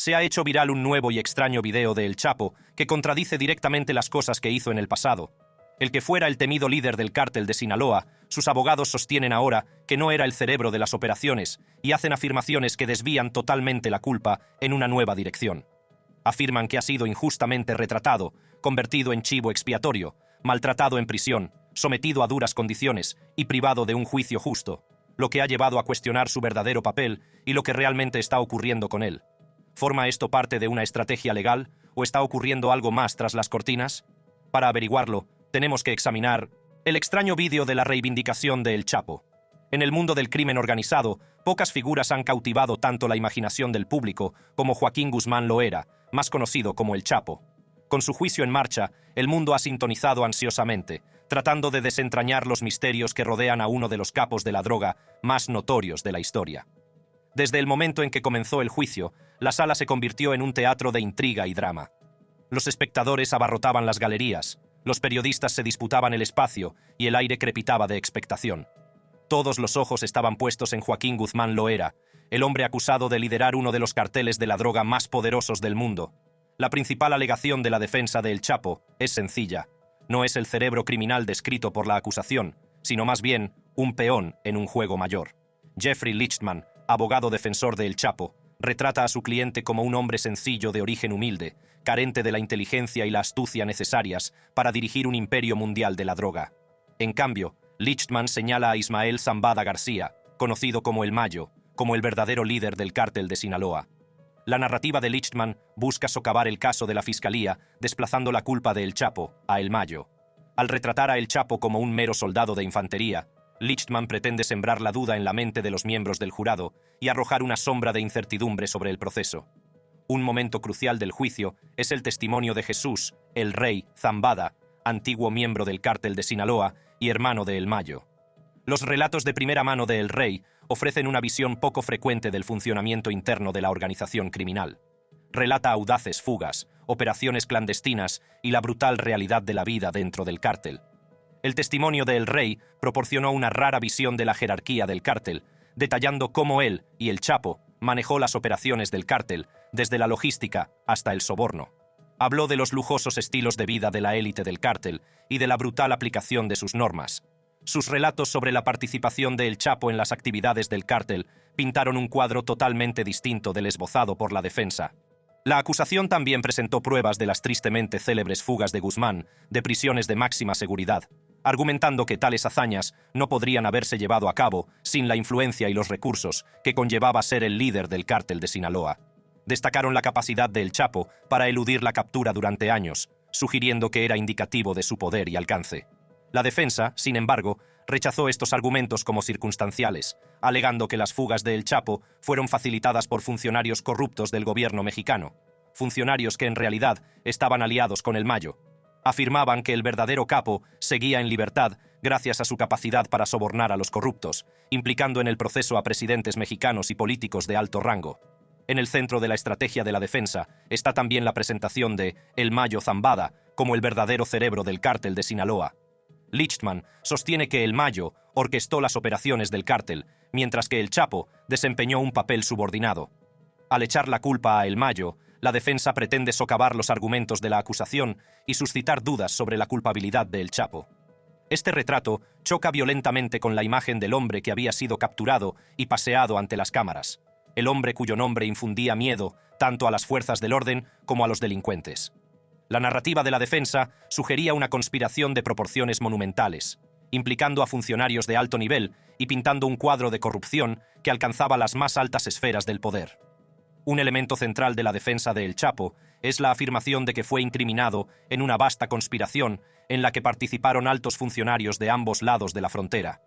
Se ha hecho viral un nuevo y extraño video de El Chapo que contradice directamente las cosas que hizo en el pasado. El que fuera el temido líder del cártel de Sinaloa, sus abogados sostienen ahora que no era el cerebro de las operaciones y hacen afirmaciones que desvían totalmente la culpa en una nueva dirección. Afirman que ha sido injustamente retratado, convertido en chivo expiatorio, maltratado en prisión, sometido a duras condiciones y privado de un juicio justo, lo que ha llevado a cuestionar su verdadero papel y lo que realmente está ocurriendo con él. ¿Forma esto parte de una estrategia legal o está ocurriendo algo más tras las cortinas? Para averiguarlo, tenemos que examinar el extraño vídeo de la reivindicación de El Chapo. En el mundo del crimen organizado, pocas figuras han cautivado tanto la imaginación del público como Joaquín Guzmán Loera, más conocido como El Chapo. Con su juicio en marcha, el mundo ha sintonizado ansiosamente, tratando de desentrañar los misterios que rodean a uno de los capos de la droga más notorios de la historia. Desde el momento en que comenzó el juicio, la sala se convirtió en un teatro de intriga y drama. Los espectadores abarrotaban las galerías, los periodistas se disputaban el espacio y el aire crepitaba de expectación. Todos los ojos estaban puestos en Joaquín Guzmán Loera, el hombre acusado de liderar uno de los carteles de la droga más poderosos del mundo. La principal alegación de la defensa de El Chapo es sencilla. No es el cerebro criminal descrito por la acusación, sino más bien un peón en un juego mayor. Jeffrey Lichtman, abogado defensor de El Chapo, retrata a su cliente como un hombre sencillo de origen humilde, carente de la inteligencia y la astucia necesarias para dirigir un imperio mundial de la droga. En cambio, Lichtman señala a Ismael Zambada García, conocido como El Mayo, como el verdadero líder del cártel de Sinaloa. La narrativa de Lichtman busca socavar el caso de la Fiscalía, desplazando la culpa de El Chapo a El Mayo. Al retratar a El Chapo como un mero soldado de infantería, Lichtman pretende sembrar la duda en la mente de los miembros del jurado y arrojar una sombra de incertidumbre sobre el proceso. Un momento crucial del juicio es el testimonio de Jesús, el Rey Zambada, antiguo miembro del cártel de Sinaloa y hermano de El Mayo. Los relatos de primera mano de El Rey ofrecen una visión poco frecuente del funcionamiento interno de la organización criminal. Relata audaces fugas, operaciones clandestinas y la brutal realidad de la vida dentro del cártel. El testimonio de El Rey proporcionó una rara visión de la jerarquía del cártel, detallando cómo él y El Chapo manejó las operaciones del cártel, desde la logística hasta el soborno. Habló de los lujosos estilos de vida de la élite del cártel y de la brutal aplicación de sus normas. Sus relatos sobre la participación de El Chapo en las actividades del cártel pintaron un cuadro totalmente distinto del esbozado por la defensa. La acusación también presentó pruebas de las tristemente célebres fugas de Guzmán de prisiones de máxima seguridad, argumentando que tales hazañas no podrían haberse llevado a cabo sin la influencia y los recursos que conllevaba ser el líder del cártel de Sinaloa. Destacaron la capacidad de El Chapo para eludir la captura durante años, sugiriendo que era indicativo de su poder y alcance. La defensa, sin embargo, rechazó estos argumentos como circunstanciales, alegando que las fugas de El Chapo fueron facilitadas por funcionarios corruptos del gobierno mexicano, funcionarios que en realidad estaban aliados con El Mayo. Afirmaban que el verdadero capo seguía en libertad gracias a su capacidad para sobornar a los corruptos, implicando en el proceso a presidentes mexicanos y políticos de alto rango. En el centro de la estrategia de la defensa está también la presentación de El Mayo Zambada como el verdadero cerebro del cártel de Sinaloa. Lichtman sostiene que El Mayo orquestó las operaciones del cártel, mientras que El Chapo desempeñó un papel subordinado. Al echar la culpa a El Mayo, la defensa pretende socavar los argumentos de la acusación y suscitar dudas sobre la culpabilidad de El Chapo. Este retrato choca violentamente con la imagen del hombre que había sido capturado y paseado ante las cámaras, el hombre cuyo nombre infundía miedo tanto a las fuerzas del orden como a los delincuentes. La narrativa de la defensa sugería una conspiración de proporciones monumentales, implicando a funcionarios de alto nivel y pintando un cuadro de corrupción que alcanzaba las más altas esferas del poder. Un elemento central de la defensa de El Chapo es la afirmación de que fue incriminado en una vasta conspiración en la que participaron altos funcionarios de ambos lados de la frontera.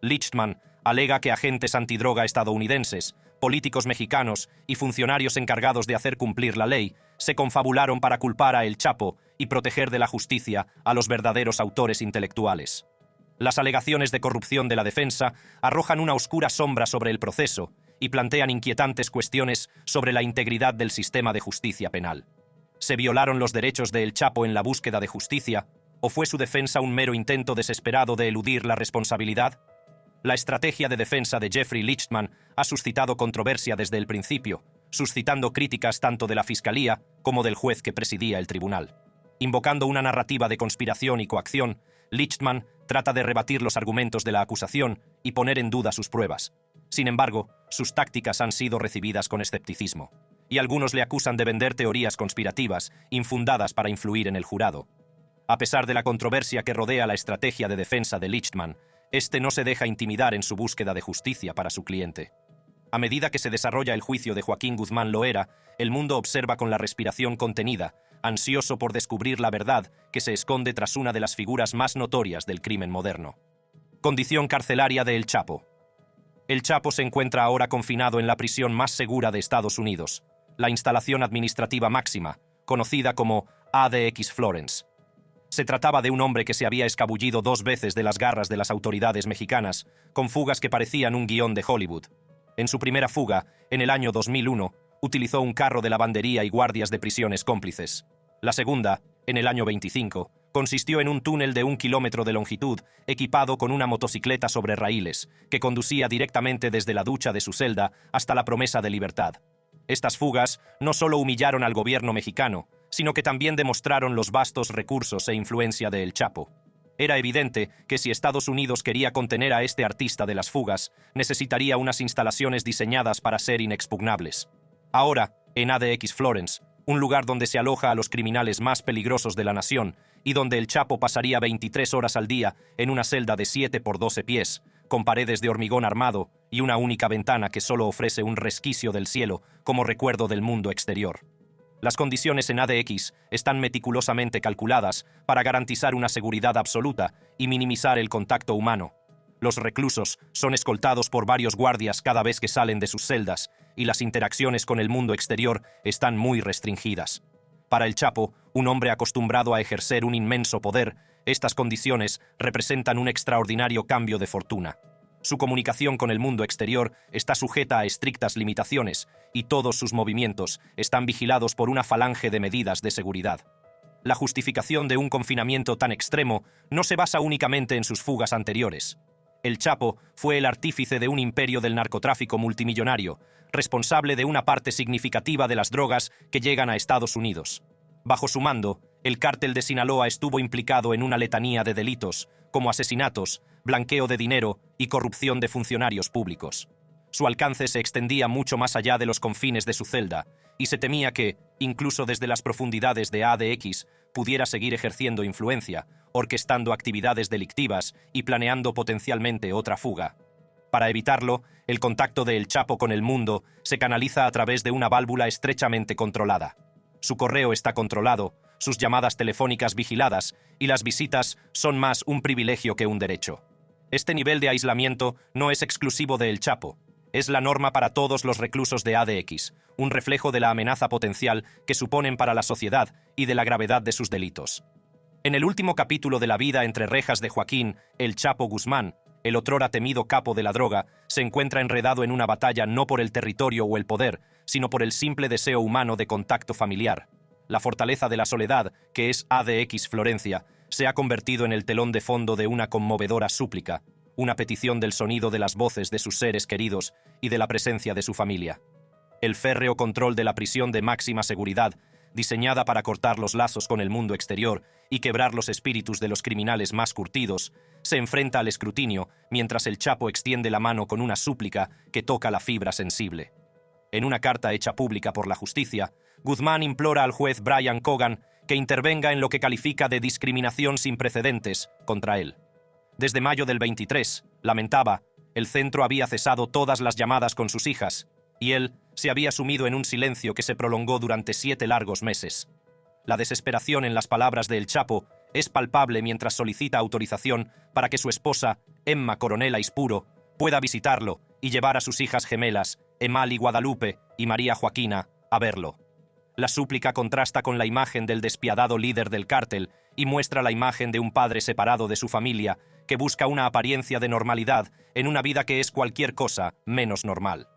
Lichtman alega que agentes antidroga estadounidenses, políticos mexicanos y funcionarios encargados de hacer cumplir la ley se confabularon para culpar a El Chapo y proteger de la justicia a los verdaderos autores intelectuales. Las alegaciones de corrupción de la defensa arrojan una oscura sombra sobre el proceso y plantean inquietantes cuestiones sobre la integridad del sistema de justicia penal. ¿Se violaron los derechos de El Chapo en la búsqueda de justicia? ¿O fue su defensa un mero intento desesperado de eludir la responsabilidad? La estrategia de defensa de Jeffrey Lichtman ha suscitado controversia desde el principio, suscitando críticas tanto de la Fiscalía como del juez que presidía el tribunal. Invocando una narrativa de conspiración y coacción, Lichtman trata de rebatir los argumentos de la acusación y poner en duda sus pruebas. Sin embargo, sus tácticas han sido recibidas con escepticismo, y algunos le acusan de vender teorías conspirativas infundadas para influir en el jurado. A pesar de la controversia que rodea la estrategia de defensa de Lichtman, este no se deja intimidar en su búsqueda de justicia para su cliente. A medida que se desarrolla el juicio de Joaquín Guzmán Loera, el mundo observa con la respiración contenida, ansioso por descubrir la verdad que se esconde tras una de las figuras más notorias del crimen moderno. Condición carcelaria de El Chapo. El Chapo se encuentra ahora confinado en la prisión más segura de Estados Unidos, la Instalación Administrativa Máxima, conocida como ADX Florence. Se trataba de un hombre que se había escabullido 2 veces de las garras de las autoridades mexicanas, con fugas que parecían un guión de Hollywood. En su primera fuga, en el año 2001, utilizó un carro de lavandería y guardias de prisiones cómplices. La segunda, en el año 25, consistió en un túnel de 1 kilómetro de longitud, equipado con una motocicleta sobre raíles, que conducía directamente desde la ducha de su celda hasta la promesa de libertad. Estas fugas no solo humillaron al gobierno mexicano, sino que también demostraron los vastos recursos e influencia de El Chapo. Era evidente que si Estados Unidos quería contener a este artista de las fugas, necesitaría unas instalaciones diseñadas para ser inexpugnables. Ahora, en ADX Florence, un lugar donde se aloja a los criminales más peligrosos de la nación y donde El Chapo pasaría 23 horas al día en una celda de 7 por 12 pies, con paredes de hormigón armado y una única ventana que solo ofrece un resquicio del cielo como recuerdo del mundo exterior. Las condiciones en ADX están meticulosamente calculadas para garantizar una seguridad absoluta y minimizar el contacto humano. Los reclusos son escoltados por varios guardias cada vez que salen de sus celdas y las interacciones con el mundo exterior están muy restringidas. Para El Chapo, un hombre acostumbrado a ejercer un inmenso poder, estas condiciones representan un extraordinario cambio de fortuna. Su comunicación con el mundo exterior está sujeta a estrictas limitaciones y todos sus movimientos están vigilados por una falange de medidas de seguridad. La justificación de un confinamiento tan extremo no se basa únicamente en sus fugas anteriores. El Chapo fue el artífice de un imperio del narcotráfico multimillonario, responsable de una parte significativa de las drogas que llegan a Estados Unidos. Bajo su mando, el cártel de Sinaloa estuvo implicado en una letanía de delitos, como asesinatos, blanqueo de dinero y corrupción de funcionarios públicos. Su alcance se extendía mucho más allá de los confines de su celda, y se temía que, incluso desde las profundidades de ADX, pudiera seguir ejerciendo influencia, orquestando actividades delictivas y planeando potencialmente otra fuga. Para evitarlo, el contacto de El Chapo con el mundo se canaliza a través de una válvula estrechamente controlada. Su correo está controlado, sus llamadas telefónicas vigiladas y las visitas son más un privilegio que un derecho. Este nivel de aislamiento no es exclusivo de El Chapo. Es la norma para todos los reclusos de ADX, un reflejo de la amenaza potencial que suponen para la sociedad y de la gravedad de sus delitos. En el último capítulo de la vida entre rejas de Joaquín El Chapo Guzmán, el otrora temido capo de la droga, se encuentra enredado en una batalla no por el territorio o el poder, sino por el simple deseo humano de contacto familiar. La fortaleza de la soledad, que es ADX Florencia, se ha convertido en el telón de fondo de una conmovedora súplica, una petición del sonido de las voces de sus seres queridos y de la presencia de su familia. El férreo control de la prisión de máxima seguridad, diseñada para cortar los lazos con el mundo exterior y quebrar los espíritus de los criminales más curtidos, se enfrenta al escrutinio mientras el Chapo extiende la mano con una súplica que toca la fibra sensible. En una carta hecha pública por la justicia, Guzmán implora al juez Brian Cogan que intervenga en lo que califica de discriminación sin precedentes contra él. Desde mayo del 23, lamentaba, el centro había cesado todas las llamadas con sus hijas, y él se había sumido en un silencio que se prolongó durante 7 largos meses. La desesperación en las palabras de El Chapo es palpable mientras solicita autorización para que su esposa, Emma Coronel Aispuro, pueda visitarlo y llevar a sus hijas gemelas, Emali Guadalupe y María Joaquina, a verlo. La súplica contrasta con la imagen del despiadado líder del cártel y muestra la imagen de un padre separado de su familia que busca una apariencia de normalidad en una vida que es cualquier cosa menos normal.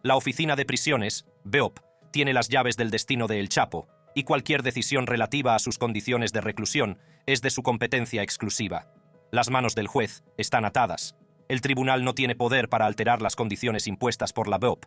La Oficina de Prisiones, BEOP, tiene las llaves del destino de El Chapo, y cualquier decisión relativa a sus condiciones de reclusión es de su competencia exclusiva. Las manos del juez están atadas. El tribunal no tiene poder para alterar las condiciones impuestas por la BEOP.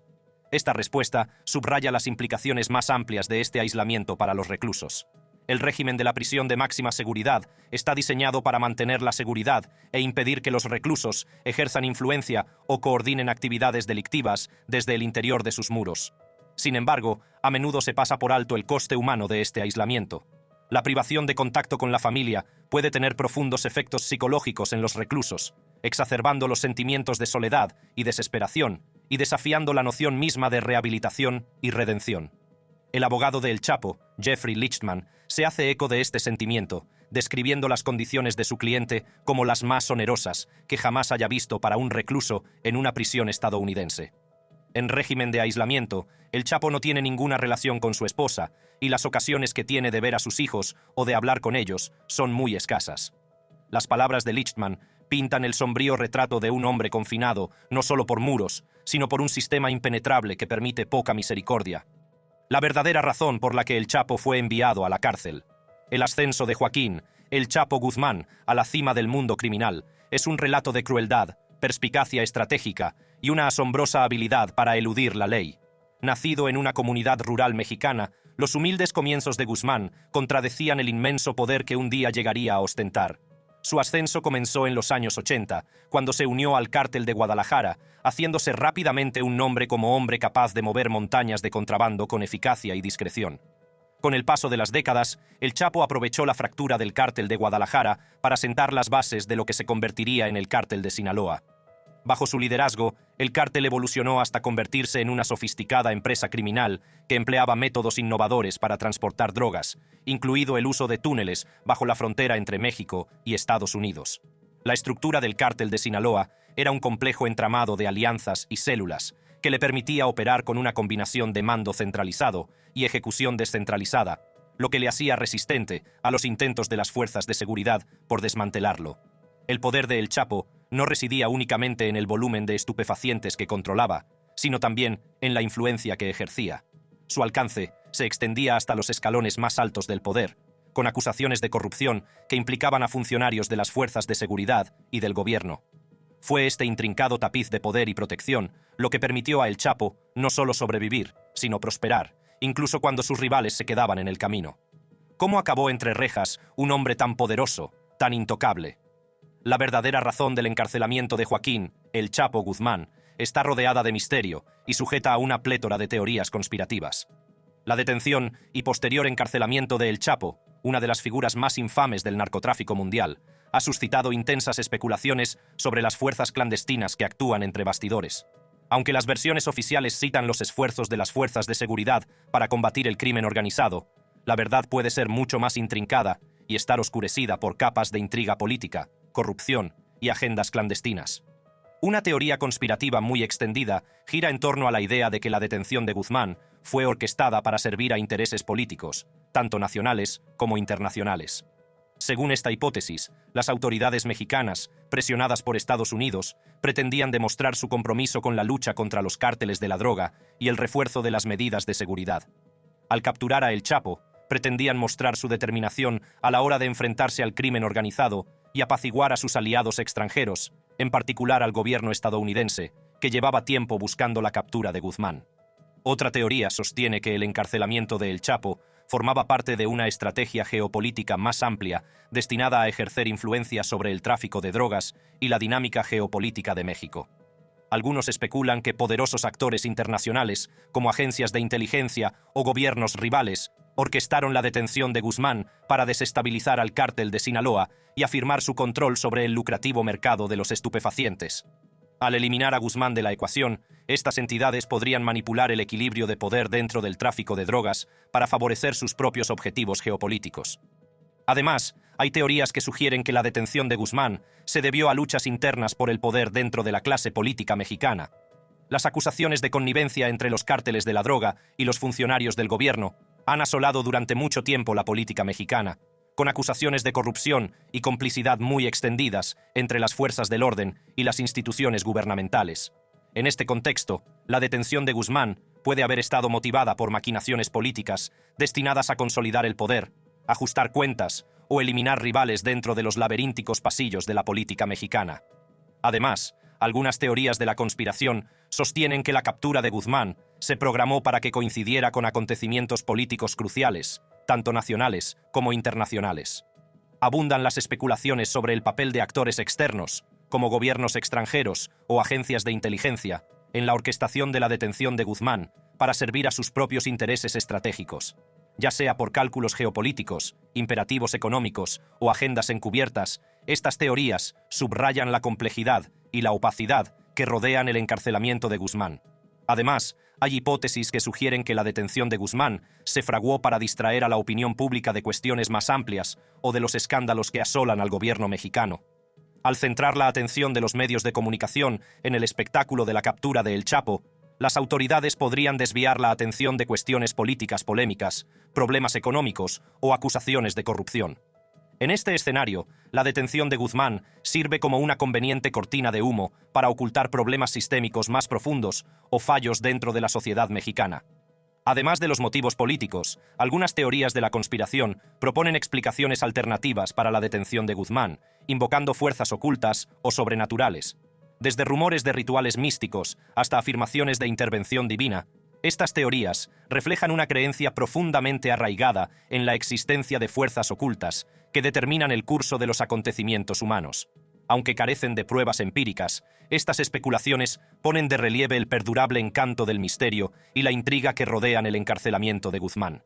Esta respuesta subraya las implicaciones más amplias de este aislamiento para los reclusos. El régimen de la prisión de máxima seguridad está diseñado para mantener la seguridad e impedir que los reclusos ejerzan influencia o coordinen actividades delictivas desde el interior de sus muros. Sin embargo, a menudo se pasa por alto el coste humano de este aislamiento. La privación de contacto con la familia puede tener profundos efectos psicológicos en los reclusos, exacerbando los sentimientos de soledad y desesperación y desafiando la noción misma de rehabilitación y redención. El abogado de El Chapo, Jeffrey Lichtman, se hace eco de este sentimiento, describiendo las condiciones de su cliente como las más onerosas que jamás haya visto para un recluso en una prisión estadounidense. En régimen de aislamiento, El Chapo no tiene ninguna relación con su esposa, y las ocasiones que tiene de ver a sus hijos o de hablar con ellos son muy escasas. Las palabras de Lichtman pintan el sombrío retrato de un hombre confinado no solo por muros, sino por un sistema impenetrable que permite poca misericordia. La verdadera razón por la que El Chapo fue enviado a la cárcel. El ascenso de Joaquín, El Chapo Guzmán, a la cima del mundo criminal, es un relato de crueldad, perspicacia estratégica y una asombrosa habilidad para eludir la ley. Nacido en una comunidad rural mexicana, los humildes comienzos de Guzmán contradecían el inmenso poder que un día llegaría a ostentar. Su ascenso comenzó en los años 80, cuando se unió al cártel de Guadalajara, haciéndose rápidamente un nombre como hombre capaz de mover montañas de contrabando con eficacia y discreción. Con el paso de las décadas, El Chapo aprovechó la fractura del cártel de Guadalajara para sentar las bases de lo que se convertiría en el cártel de Sinaloa. Bajo su liderazgo, el cártel evolucionó hasta convertirse en una sofisticada empresa criminal que empleaba métodos innovadores para transportar drogas, incluido el uso de túneles bajo la frontera entre México y Estados Unidos. La estructura del cártel de Sinaloa era un complejo entramado de alianzas y células que le permitía operar con una combinación de mando centralizado y ejecución descentralizada, lo que le hacía resistente a los intentos de las fuerzas de seguridad por desmantelarlo. El poder de El Chapo no residía únicamente en el volumen de estupefacientes que controlaba, sino también en la influencia que ejercía. Su alcance se extendía hasta los escalones más altos del poder, con acusaciones de corrupción que implicaban a funcionarios de las fuerzas de seguridad y del gobierno. Fue este intrincado tapiz de poder y protección lo que permitió a El Chapo no solo sobrevivir, sino prosperar, incluso cuando sus rivales se quedaban en el camino. ¿Cómo acabó entre rejas un hombre tan poderoso, tan intocable? La verdadera razón del encarcelamiento de Joaquín, El Chapo Guzmán, está rodeada de misterio y sujeta a una plétora de teorías conspirativas. La detención y posterior encarcelamiento de El Chapo, una de las figuras más infames del narcotráfico mundial, ha suscitado intensas especulaciones sobre las fuerzas clandestinas que actúan entre bastidores. Aunque las versiones oficiales citan los esfuerzos de las fuerzas de seguridad para combatir el crimen organizado, la verdad puede ser mucho más intrincada y estar oscurecida por capas de intriga política, corrupción y agendas clandestinas. Una teoría conspirativa muy extendida gira en torno a la idea de que la detención de Guzmán fue orquestada para servir a intereses políticos, tanto nacionales como internacionales. Según esta hipótesis, las autoridades mexicanas, presionadas por Estados Unidos, pretendían demostrar su compromiso con la lucha contra los cárteles de la droga y el refuerzo de las medidas de seguridad. Al capturar a El Chapo, pretendían mostrar su determinación a la hora de enfrentarse al crimen organizado y apaciguar a sus aliados extranjeros, en particular al gobierno estadounidense, que llevaba tiempo buscando la captura de Guzmán. Otra teoría sostiene que el encarcelamiento de El Chapo formaba parte de una estrategia geopolítica más amplia destinada a ejercer influencia sobre el tráfico de drogas y la dinámica geopolítica de México. Algunos especulan que poderosos actores internacionales, como agencias de inteligencia o gobiernos rivales, orquestaron la detención de Guzmán para desestabilizar al cártel de Sinaloa y afirmar su control sobre el lucrativo mercado de los estupefacientes. Al eliminar a Guzmán de la ecuación, estas entidades podrían manipular el equilibrio de poder dentro del tráfico de drogas para favorecer sus propios objetivos geopolíticos. Además, hay teorías que sugieren que la detención de Guzmán se debió a luchas internas por el poder dentro de la clase política mexicana. Las acusaciones de connivencia entre los cárteles de la droga y los funcionarios del gobierno han asolado durante mucho tiempo la política mexicana, con acusaciones de corrupción y complicidad muy extendidas entre las fuerzas del orden y las instituciones gubernamentales. En este contexto, la detención de Guzmán puede haber estado motivada por maquinaciones políticas destinadas a consolidar el poder, ajustar cuentas o eliminar rivales dentro de los laberínticos pasillos de la política mexicana. Además, Algunas teorías de la conspiración sostienen que la captura de Guzmán se programó para que coincidiera con acontecimientos políticos cruciales, tanto nacionales como internacionales. Abundan las especulaciones sobre el papel de actores externos, como gobiernos extranjeros o agencias de inteligencia, en la orquestación de la detención de Guzmán para servir a sus propios intereses estratégicos, ya sea por cálculos geopolíticos, imperativos económicos o agendas encubiertas. Estas teorías subrayan la complejidad y la opacidad que rodean el encarcelamiento de Guzmán. Además, hay hipótesis que sugieren que la detención de Guzmán se fraguó para distraer a la opinión pública de cuestiones más amplias o de los escándalos que asolan al gobierno mexicano. Al centrar la atención de los medios de comunicación en el espectáculo de la captura de El Chapo, las autoridades podrían desviar la atención de cuestiones políticas polémicas, problemas económicos o acusaciones de corrupción. En este escenario, la detención de Guzmán sirve como una conveniente cortina de humo para ocultar problemas sistémicos más profundos o fallos dentro de la sociedad mexicana. Además de los motivos políticos, algunas teorías de la conspiración proponen explicaciones alternativas para la detención de Guzmán, invocando fuerzas ocultas o sobrenaturales. Desde rumores de rituales místicos hasta afirmaciones de intervención divina, estas teorías reflejan una creencia profundamente arraigada en la existencia de fuerzas ocultas que determinan el curso de los acontecimientos humanos. Aunque carecen de pruebas empíricas, estas especulaciones ponen de relieve el perdurable encanto del misterio y la intriga que rodean el encarcelamiento de Guzmán.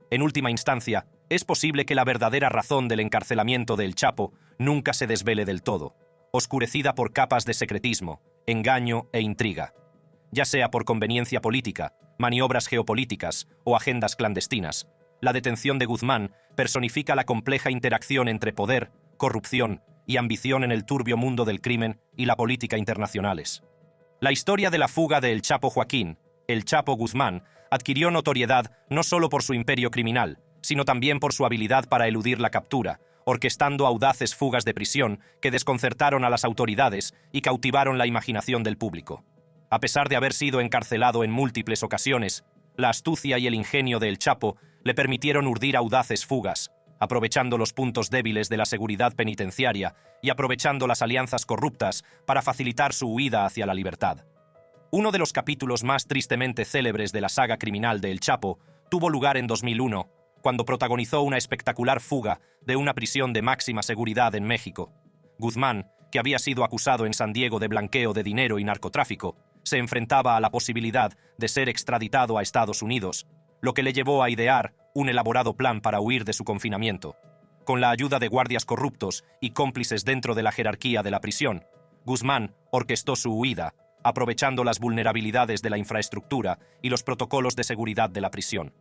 En última instancia, es posible que la verdadera razón del encarcelamiento de El Chapo nunca se desvele del todo, oscurecida por capas de secretismo, engaño e intriga. Ya sea por conveniencia política, maniobras geopolíticas o agendas clandestinas, la detención de Guzmán personifica la compleja interacción entre poder, corrupción y ambición en el turbio mundo del crimen y la política internacionales. La historia de la fuga de El Chapo Joaquín, El Chapo Guzmán, adquirió notoriedad no solo por su imperio criminal, sino también por su habilidad para eludir la captura, orquestando audaces fugas de prisión que desconcertaron a las autoridades y cautivaron la imaginación del público. A pesar de haber sido encarcelado en múltiples ocasiones, la astucia y el ingenio de El Chapo le permitieron urdir audaces fugas, aprovechando los puntos débiles de la seguridad penitenciaria y aprovechando las alianzas corruptas para facilitar su huida hacia la libertad. Uno de los capítulos más tristemente célebres de la saga criminal de El Chapo tuvo lugar en 2001, cuando protagonizó una espectacular fuga de una prisión de máxima seguridad en México. Guzmán, que había sido acusado en San Diego de blanqueo de dinero y narcotráfico, se enfrentaba a la posibilidad de ser extraditado a Estados Unidos, lo que le llevó a idear un elaborado plan para huir de su confinamiento. Con la ayuda de guardias corruptos y cómplices dentro de la jerarquía de la prisión, Guzmán orquestó su huida, aprovechando las vulnerabilidades de la infraestructura y los protocolos de seguridad de la prisión.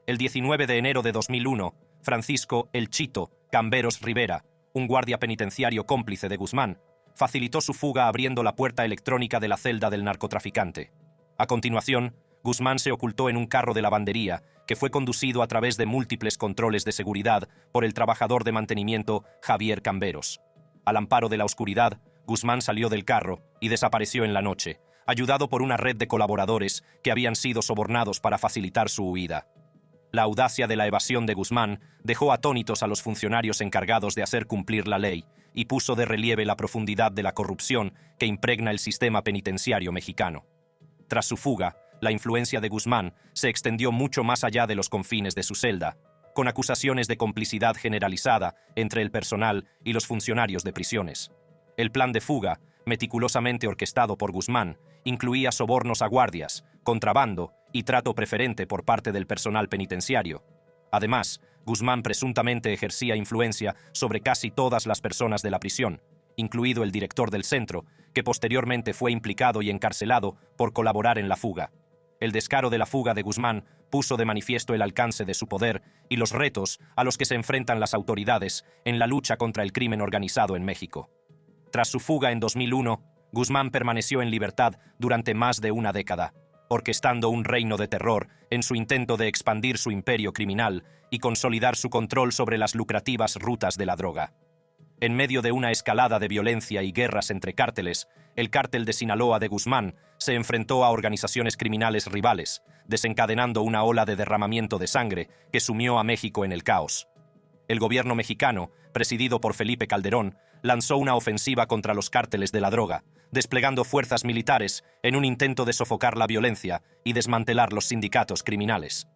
El 19 de enero de 2001, Francisco El Chito Camberos Rivera, un guardia penitenciario cómplice de Guzmán, facilitó su fuga abriendo la puerta electrónica de la celda del narcotraficante. A continuación, Guzmán se ocultó en un carro de lavandería que fue conducido a través de múltiples controles de seguridad por el trabajador de mantenimiento Javier Camberos. Al amparo de la oscuridad, Guzmán salió del carro y desapareció en la noche, ayudado por una red de colaboradores que habían sido sobornados para facilitar su huida. La audacia de la evasión de Guzmán dejó atónitos a los funcionarios encargados de hacer cumplir la ley y puso de relieve la profundidad de la corrupción que impregna el sistema penitenciario mexicano. Tras su fuga, la influencia de Guzmán se extendió mucho más allá de los confines de su celda, con acusaciones de complicidad generalizada entre el personal y los funcionarios de prisiones. El plan de fuga, meticulosamente orquestado por Guzmán, incluía sobornos a guardias, contrabando y trato preferente por parte del personal penitenciario. Además, Guzmán presuntamente ejercía influencia sobre casi todas las personas de la prisión, incluido el director del centro, que posteriormente fue implicado y encarcelado por colaborar en la fuga. El descaro de la fuga de Guzmán puso de manifiesto el alcance de su poder y los retos a los que se enfrentan las autoridades en la lucha contra el crimen organizado en México. Tras su fuga en 2001, Guzmán permaneció en libertad durante más de una década, orquestando un reino de terror en su intento de expandir su imperio criminal y consolidar su control sobre las lucrativas rutas de la droga. En medio de una escalada de violencia y guerras entre cárteles, el cártel de Sinaloa de Guzmán se enfrentó a organizaciones criminales rivales, desencadenando una ola de derramamiento de sangre que sumió a México en el caos. El gobierno mexicano, presidido por Felipe Calderón, lanzó una ofensiva contra los cárteles de la droga, desplegando fuerzas militares en un intento de sofocar la violencia y desmantelar los sindicatos criminales.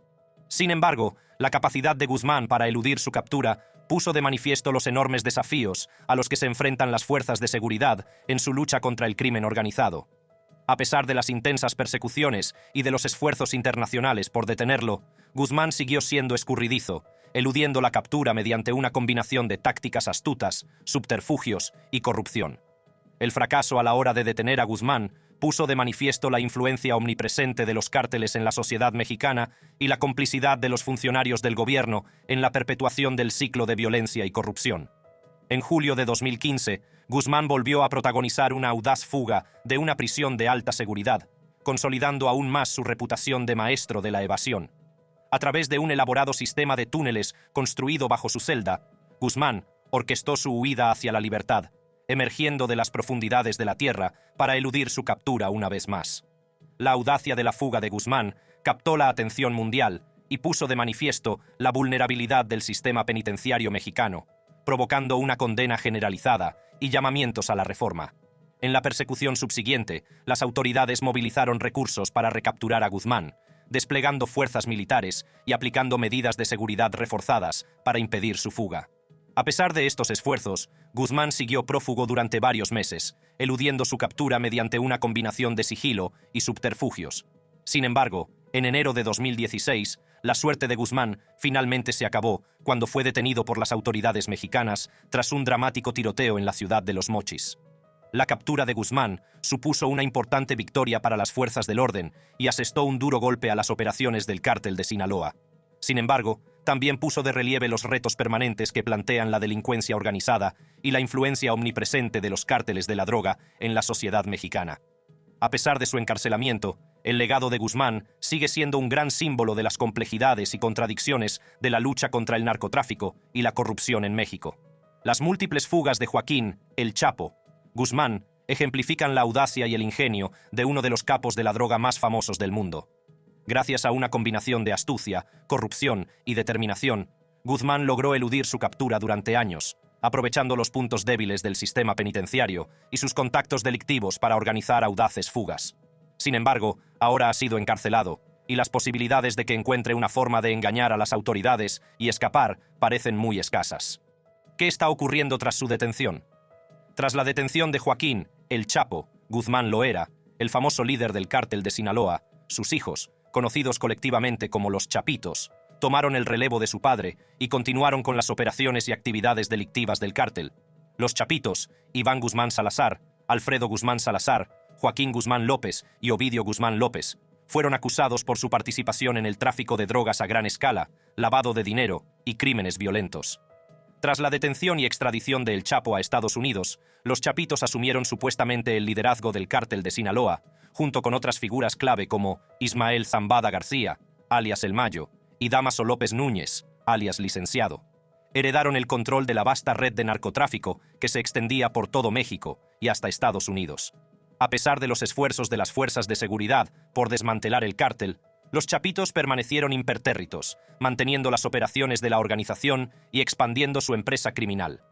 Sin embargo, la capacidad de Guzmán para eludir su captura puso de manifiesto los enormes desafíos a los que se enfrentan las fuerzas de seguridad en su lucha contra el crimen organizado. A pesar de las intensas persecuciones y de los esfuerzos internacionales por detenerlo, Guzmán siguió siendo escurridizo, eludiendo la captura mediante una combinación de tácticas astutas, subterfugios y corrupción. El fracaso a la hora de detener a Guzmán puso de manifiesto la influencia omnipresente de los cárteles en la sociedad mexicana y la complicidad de los funcionarios del gobierno en la perpetuación del ciclo de violencia y corrupción. En julio de 2015, Guzmán volvió a protagonizar una audaz fuga de una prisión de alta seguridad, consolidando aún más su reputación de maestro de la evasión. A través de un elaborado sistema de túneles construido bajo su celda, Guzmán orquestó su huida hacia la libertad, emergiendo de las profundidades de la tierra para eludir su captura una vez más. La audacia de la fuga de Guzmán captó la atención mundial y puso de manifiesto la vulnerabilidad del sistema penitenciario mexicano, provocando una condena generalizada y llamamientos a la reforma. En la persecución subsiguiente, las autoridades movilizaron recursos para recapturar a Guzmán, desplegando fuerzas militares y aplicando medidas de seguridad reforzadas para impedir su fuga. A pesar de estos esfuerzos, Guzmán siguió prófugo durante varios meses, eludiendo su captura mediante una combinación de sigilo y subterfugios. Sin embargo, en enero de 2016, la suerte de Guzmán finalmente se acabó cuando fue detenido por las autoridades mexicanas tras un dramático tiroteo en la ciudad de Los Mochis. La captura de Guzmán supuso una importante victoria para las fuerzas del orden y asestó un duro golpe a las operaciones del cártel de Sinaloa. Sin embargo, también puso de relieve los retos permanentes que plantean la delincuencia organizada y la influencia omnipresente de los cárteles de la droga en la sociedad mexicana. A pesar de su encarcelamiento, el legado de Guzmán sigue siendo un gran símbolo de las complejidades y contradicciones de la lucha contra el narcotráfico y la corrupción en México. Las múltiples fugas de Joaquín, el Chapo, Guzmán ejemplifican la audacia y el ingenio de uno de los capos de la droga más famosos del mundo. Gracias a una combinación de astucia, corrupción y determinación, Guzmán logró eludir su captura durante años, aprovechando los puntos débiles del sistema penitenciario y sus contactos delictivos para organizar audaces fugas. Sin embargo, ahora ha sido encarcelado, y las posibilidades de que encuentre una forma de engañar a las autoridades y escapar parecen muy escasas. ¿Qué está ocurriendo tras su detención? Tras la detención de Joaquín, el Chapo, Guzmán Loera, el famoso líder del cártel de Sinaloa, sus hijos, conocidos colectivamente como los Chapitos, tomaron el relevo de su padre y continuaron con las operaciones y actividades delictivas del cártel. Los Chapitos, Iván Guzmán Salazar, Alfredo Guzmán Salazar, Joaquín Guzmán López y Ovidio Guzmán López, fueron acusados por su participación en el tráfico de drogas a gran escala, lavado de dinero y crímenes violentos. Tras la detención y extradición de El Chapo a Estados Unidos, los Chapitos asumieron supuestamente el liderazgo del cártel de Sinaloa, junto con otras figuras clave como Ismael Zambada García, alias El Mayo, y Dámaso López Núñez, alias Licenciado. Heredaron el control de la vasta red de narcotráfico que se extendía por todo México y hasta Estados Unidos. A pesar de los esfuerzos de las fuerzas de seguridad por desmantelar el cártel, los Chapitos permanecieron impertérritos, manteniendo las operaciones de la organización y expandiendo su empresa criminal.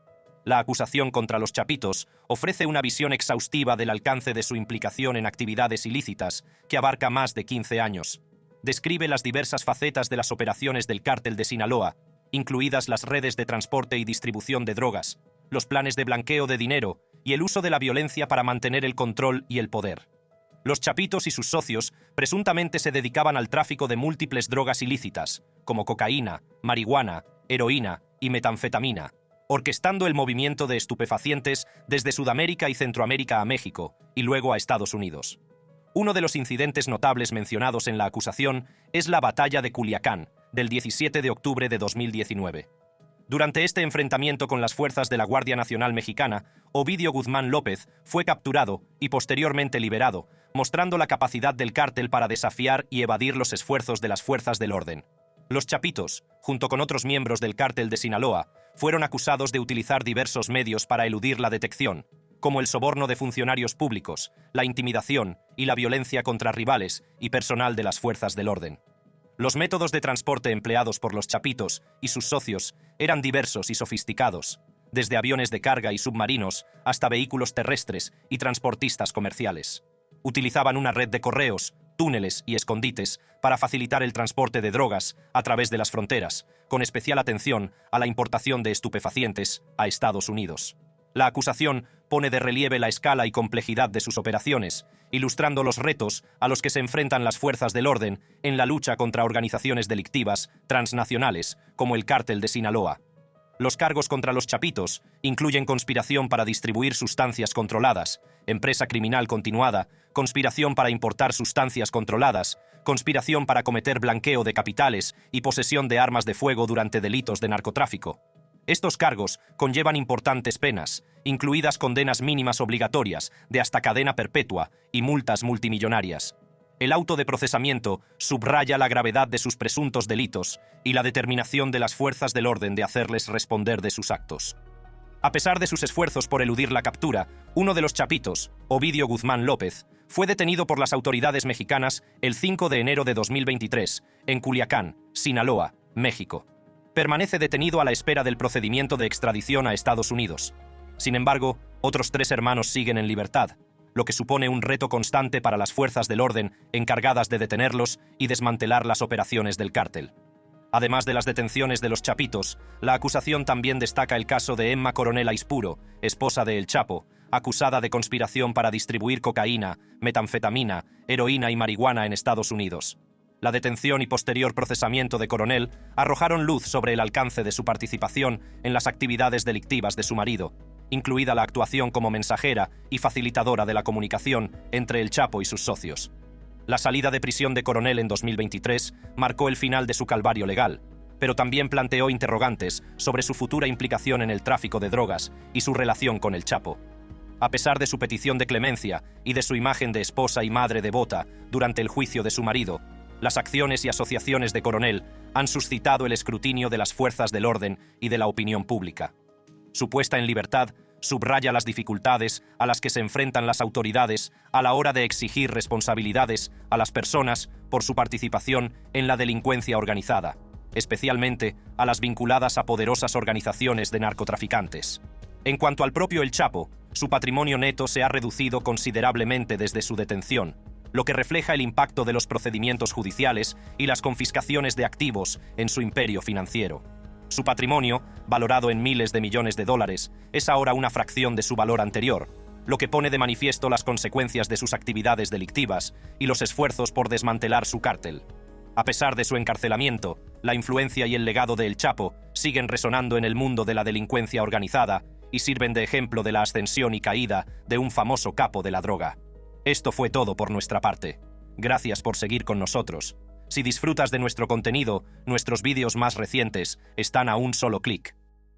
La acusación contra los Chapitos ofrece una visión exhaustiva del alcance de su implicación en actividades ilícitas que abarca más de 15 años. Describe las diversas facetas de las operaciones del cártel de Sinaloa, incluidas las redes de transporte y distribución de drogas, los planes de blanqueo de dinero y el uso de la violencia para mantener el control y el poder. Los Chapitos y sus socios presuntamente se dedicaban al tráfico de múltiples drogas ilícitas, como cocaína, marihuana, heroína y metanfetamina, orquestando el movimiento de estupefacientes desde Sudamérica y Centroamérica a México y luego a Estados Unidos. Uno de los incidentes notables mencionados en la acusación es la Batalla de Culiacán, del 17 de octubre de 2019. Durante este enfrentamiento con las fuerzas de la Guardia Nacional Mexicana, Ovidio Guzmán López fue capturado y posteriormente liberado, mostrando la capacidad del cártel para desafiar y evadir los esfuerzos de las fuerzas del orden. Los Chapitos, junto con otros miembros del cártel de Sinaloa, fueron acusados de utilizar diversos medios para eludir la detección, como el soborno de funcionarios públicos, la intimidación y la violencia contra rivales y personal de las fuerzas del orden. Los métodos de transporte empleados por los Chapitos y sus socios eran diversos y sofisticados, desde aviones de carga y submarinos hasta vehículos terrestres y transportistas comerciales. Utilizaban una red de correos, túneles y escondites para facilitar el transporte de drogas a través de las fronteras, con especial atención a la importación de estupefacientes a Estados Unidos. La acusación pone de relieve la escala y complejidad de sus operaciones, ilustrando los retos a los que se enfrentan las fuerzas del orden en la lucha contra organizaciones delictivas transnacionales como el Cártel de Sinaloa. Los cargos contra los Chapitos incluyen conspiración para distribuir sustancias controladas, empresa criminal continuada, conspiración para importar sustancias controladas, conspiración para cometer blanqueo de capitales y posesión de armas de fuego durante delitos de narcotráfico. Estos cargos conllevan importantes penas, incluidas condenas mínimas obligatorias de hasta cadena perpetua y multas multimillonarias. El auto de procesamiento subraya la gravedad de sus presuntos delitos y la determinación de las fuerzas del orden de hacerles responder de sus actos. A pesar de sus esfuerzos por eludir la captura, uno de los Chapitos, Ovidio Guzmán López, fue detenido por las autoridades mexicanas el 5 de enero de 2023 en Culiacán, Sinaloa, México. Permanece detenido a la espera del procedimiento de extradición a Estados Unidos. Sin embargo, otros 3 hermanos siguen en libertad, lo que supone un reto constante para las fuerzas del orden encargadas de detenerlos y desmantelar las operaciones del cártel. Además de las detenciones de los Chapitos, la acusación también destaca el caso de Emma Coronel Aispuro, esposa de El Chapo, acusada de conspiración para distribuir cocaína, metanfetamina, heroína y marihuana en Estados Unidos. La detención y posterior procesamiento de Coronel arrojaron luz sobre el alcance de su participación en las actividades delictivas de su marido, incluida la actuación como mensajera y facilitadora de la comunicación entre El Chapo y sus socios. La salida de prisión de Coronel en 2023 marcó el final de su calvario legal, pero también planteó interrogantes sobre su futura implicación en el tráfico de drogas y su relación con El Chapo. A pesar de su petición de clemencia y de su imagen de esposa y madre devota durante el juicio de su marido, las acciones y asociaciones de Coronel han suscitado el escrutinio de las fuerzas del orden y de la opinión pública. Su puesta en libertad subraya las dificultades a las que se enfrentan las autoridades a la hora de exigir responsabilidades a las personas por su participación en la delincuencia organizada, especialmente a las vinculadas a poderosas organizaciones de narcotraficantes. En cuanto al propio El Chapo, su patrimonio neto se ha reducido considerablemente desde su detención, lo que refleja el impacto de los procedimientos judiciales y las confiscaciones de activos en su imperio financiero. Su patrimonio, valorado en miles de millones de dólares, es ahora una fracción de su valor anterior, lo que pone de manifiesto las consecuencias de sus actividades delictivas y los esfuerzos por desmantelar su cártel. A pesar de su encarcelamiento, la influencia y el legado de El Chapo siguen resonando en el mundo de la delincuencia organizada y sirven de ejemplo de la ascensión y caída de un famoso capo de la droga. Esto fue todo por nuestra parte. Gracias por seguir con nosotros. Si disfrutas de nuestro contenido, nuestros vídeos más recientes están a un solo clic.